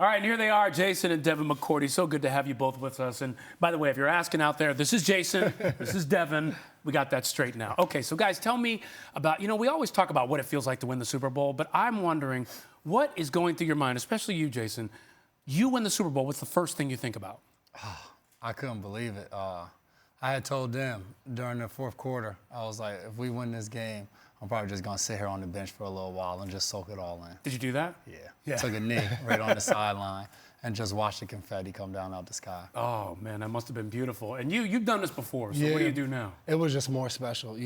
All right, and here they are, Jason and Devin McCourty. So good to have you both with us. And by the way, if you're asking out there, this is Jason, this is Devin. We got that straight now. Okay, so guys, tell me about, we always talk about what it feels like to win the Super Bowl, but I'm wondering what is going through your mind, especially you, Jason. You win the Super Bowl, what's the first thing you think about? I couldn't believe it. I had told them during the fourth quarter, I was like, if we win this game, I'm probably just going to sit here on the bench for a little while and just soak it all in. Did you do that? Yeah. Took a knee right on the sideline and just watched the confetti come down out the sky. Oh, man, that must have been beautiful. And you've done this before, so what do you do now? It was just more special.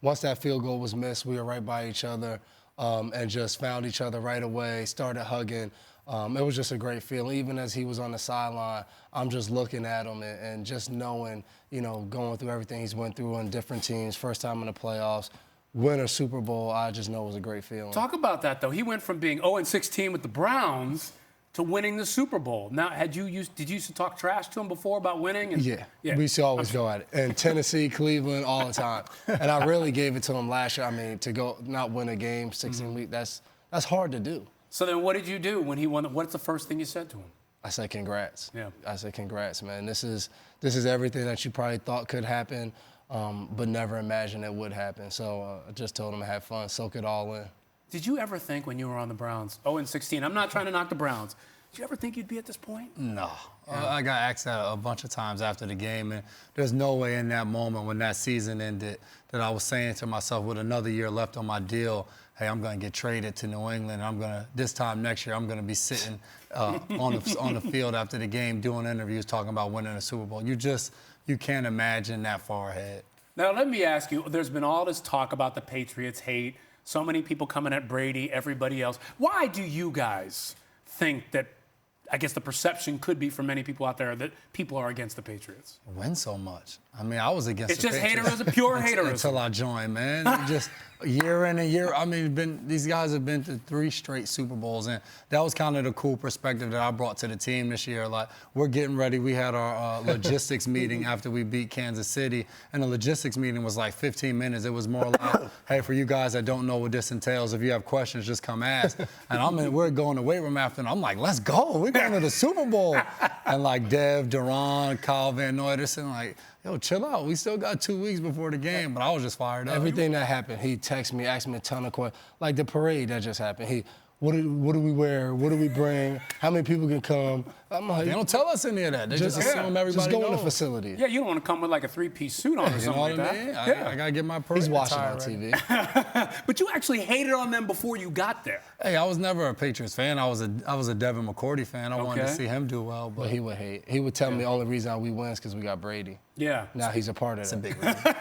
Once that field goal was missed, we were right by each other and just found each other right away, started hugging. It was just a great feeling. Even as he was on the sideline, I'm just looking at him and just knowing, going through everything he's went through on different teams, first time in the playoffs, win a Super Bowl, I just know it was a great feeling. Talk about that, though. He went from being 0-16 with the Browns to winning the Super Bowl. Now, did you used to talk trash to him before about winning? Yeah. We used to always go at it. And Tennessee, Cleveland, all the time. And I really gave it to him last year. I mean, to go not win a game 16 weeks, that's hard to do. So then what did you do when he won? What's the first thing you said to him? I said, congrats. Yeah. I said, congrats, man. This is everything that you probably thought could happen, but never imagined it would happen. So I just told him to have fun, soak it all in. Did you ever think when you were on the Browns, 0-16, I'm not trying to knock the Browns, did you ever think you'd be at this point? No. I got asked that a bunch of times after the game, and there's no way in that moment when that season ended that I was saying to myself, with another year left on my deal, hey, I'm going to get traded to New England. This time next year, I'm going to be sitting on the field after the game doing interviews talking about winning a Super Bowl. You can't imagine that far ahead. Now, let me ask you, there's been all this talk about the Patriots hate, so many people coming at Brady, everybody else. Why do you guys think that, I guess the perception could be for many people out there that people are against the Patriots? Win so much. I mean, I was against the Patriots. It's just haterism, pure haterism. Until I joined, man. Just year in and year. I mean, these guys have been to 3 straight Super Bowls, and that was kind of the cool perspective that I brought to the team this year. Like, we're getting ready. We had our logistics meeting after we beat Kansas City, and the logistics meeting was like 15 minutes. It was more like, hey, for you guys that don't know what this entails, if you have questions, just come ask. And we're going to the weight room after, and I'm like, let's go. We're going to the Super Bowl. And like Dev, Duran, Kyle Van Noy, they're saying like, yo, chill out. We still got 2 weeks before the game, but I was just fired up. Everything that happened, he texted me, asked me a ton of questions. Like the parade that just happened. What do we wear? What do we bring? How many people can come? I'm like, they don't tell us any of that. They just assume everybody just go knows. in the facility. Yeah, you don't want to come with like a 3-piece suit on or something like that. You know what I mean? I got to get my parade He's watching attire on ready. TV. But you actually hated on them before you got there. Hey, I was never a Patriots fan. I was a Devin McCourty fan. I wanted to see him do well. But he would hate. He would tell me the only reason we win is because we got Brady. Yeah. Now he's a part of It's a that. big reason.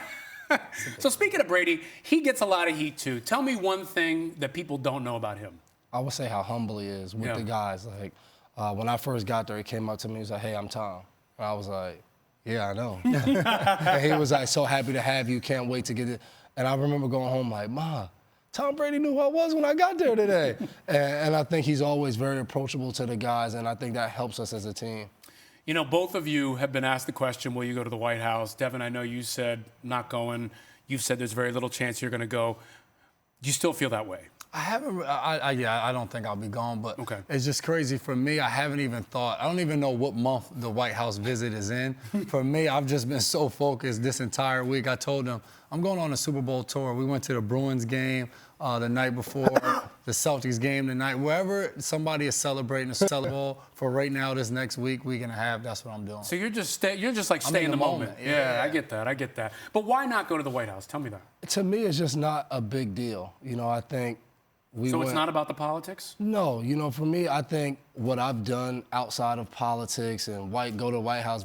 So speaking of Brady, he gets a lot of heat too. Tell me one thing that people don't know about him. I would say how humble he is with the guys. Like, when I first got there, he came up to me, he was like, hey, I'm Tom. And I was like, yeah, I know. And he was like, so happy to have you, can't wait to get it. And I remember going home like, Ma, Tom Brady knew who I was when I got there today. and I think he's always very approachable to the guys, and I think that helps us as a team. You know, both of you have been asked the question, will you go to the White House? Devin, I know you said not going. You've said there's very little chance you're going to go. Do you still feel that way? I haven't. I don't think I'll be gone, but okay. It's just crazy for me. I haven't even thought. I don't even know what month the White House visit is in. For me, I've just been so focused this entire week. I told them I'm going on a Super Bowl tour. We went to the Bruins game the night before, the Celtics game the night. Wherever somebody is celebrating the Super Bowl, for right now, this next week and a half, that's what I'm doing. So you're just like stay in the moment. Yeah, I get that. But why not go to the White House? Tell me that. To me, it's just not a big deal. I think. So it's not about the politics? No, for me, I think what I've done outside of politics and go to the White House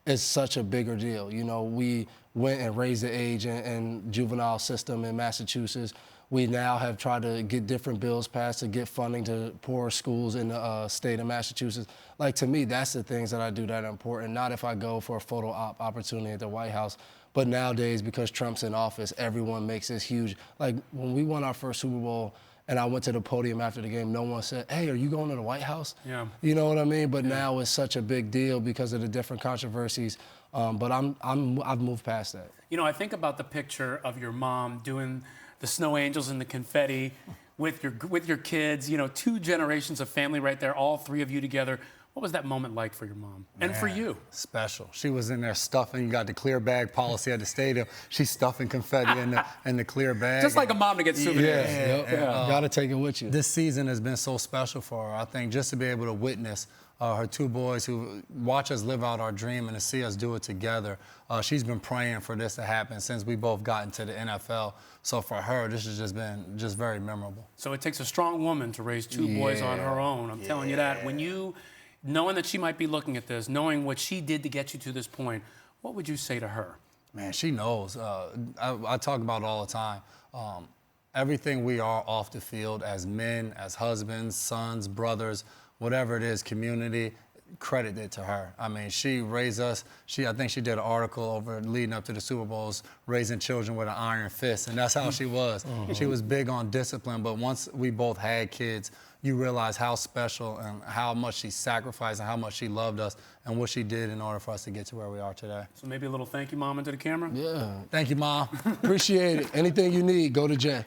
is such a bigger deal. We went and raised the age in juvenile system in Massachusetts. We now have tried to get different bills passed to get funding to poor schools in the state of Massachusetts. Like, to me, that's the things that I do that are important, not if I go for a photo op opportunity at the White House. But nowadays, because Trump's in office, everyone makes this huge. Like, when we won our first Super Bowl, and I went to the podium after the game, no one said, hey, are you going to the White House? Yeah. You know what I mean? But now it's such a big deal because of the different controversies. But I've moved past that. I think about the picture of your mom doing the snow angels and the confetti with your kids, you know, 2 generations of family right there, all 3 of you together. What was that moment like for your mom and for you? Special. She was in there stuffing. You got the clear bag policy at the stadium. She's stuffing confetti in the clear bag. Just like a mom to get souvenirs. Got to take it with you. This season has been so special for her. I think just to be able to witness her 2 boys who watch us live out our dream and to see us do it together. She's been praying for this to happen since we both got into the NFL. So for her, this has just been very memorable. So it takes a strong woman to raise 2 boys on her own. I'm telling you that. When you, knowing that she might be looking at this, knowing what she did to get you to this point, what would you say to her? Man, she knows. I talk about it all the time. Everything we are off the field as men, as husbands, sons, brothers, whatever it is, community, credit it to her. I mean, she raised us. I think she did an article over leading up to the Super Bowls, raising children with an iron fist, and that's how she was. She was big on discipline, but once we both had kids, you realize how special and how much she sacrificed and how much she loved us and what she did in order for us to get to where we are today. So maybe a little thank you, Mom, into the camera? Yeah. Thank you, Mom. Appreciate it. Anything you need, go to Jay.